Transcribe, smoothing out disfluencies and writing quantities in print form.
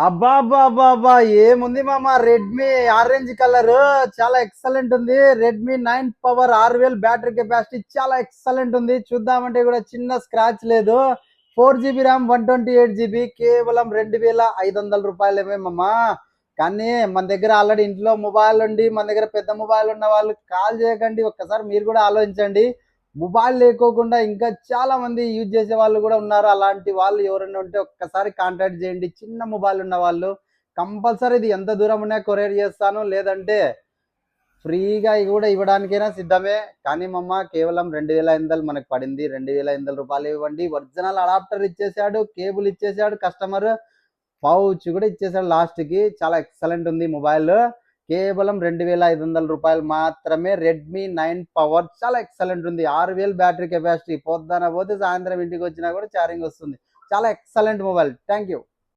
అబ్బా అబ్బా అబ్బా అబ్బా ఏముంది మామ రెడ్మీ ఆరెంజ్ కలర్ చాలా ఎక్సలెంట్ ఉంది. రెడ్మీ 9 పవర్ 6000 బ్యాటరీ కెపాసిటీ చాలా ఎక్సలెంట్ ఉంది. చూద్దామంటే కూడా చిన్న స్క్రాచ్ లేదు. 4 GB ర్యామ్ 128 GB కేవలం 2500 రూపాయలేమే మామ. కానీ మన దగ్గర ఆల్రెడీ ఇంట్లో మొబైల్ ఉండి మన దగ్గర పెద్ద మొబైల్ ఉన్న వాళ్ళు కాల్ చేయకండి, ఒక్కసారి మీరు కూడా ఆలోచించండి. మొబైల్ లేకోకుండా ఇంకా చాలా మంది యూజ్ చేసే వాళ్ళు కూడా ఉన్నారు. అలాంటి వాళ్ళు ఎవరైనా ఉంటే ఒక్కసారి కాంటాక్ట్ చేయండి. చిన్న మొబైల్ ఉన్న వాళ్ళు కంపల్సరీ ఇది ఎంత దూరం ఉన్నా కొరియర్ చేస్తాను, లేదంటే ఫ్రీగా కూడా ఇవ్వడానికైనా సిద్ధమే. కానీ మమ్మ కేవలం 2500 మనకు పడింది. 2500 రూపాయలు ఇవ్వండి. ఒరిజినల్ అడాప్టర్ ఇచ్చేసాడు, కేబుల్ ఇచ్చేసాడు, కస్టమర్ పౌచ్ కూడా ఇచ్చేసాడు లాస్ట్ కి. చాలా ఎక్సలెంట్ ఉంది మొబైల్. కేవలం 2500 రూపాయలు మాత్రమే. రెడ్మీ 9 పవర్ చాలా ఎక్సలెంట్ ఉంది. 6000 బ్యాటరీ కెపాసిటీ. పొద్దున పోతే సాయంత్రం ఇంటికి వచ్చినా కూడా ఛార్జింగ్ వస్తుంది. చాలా ఎక్సలెంట్ మొబైల్. Thank you.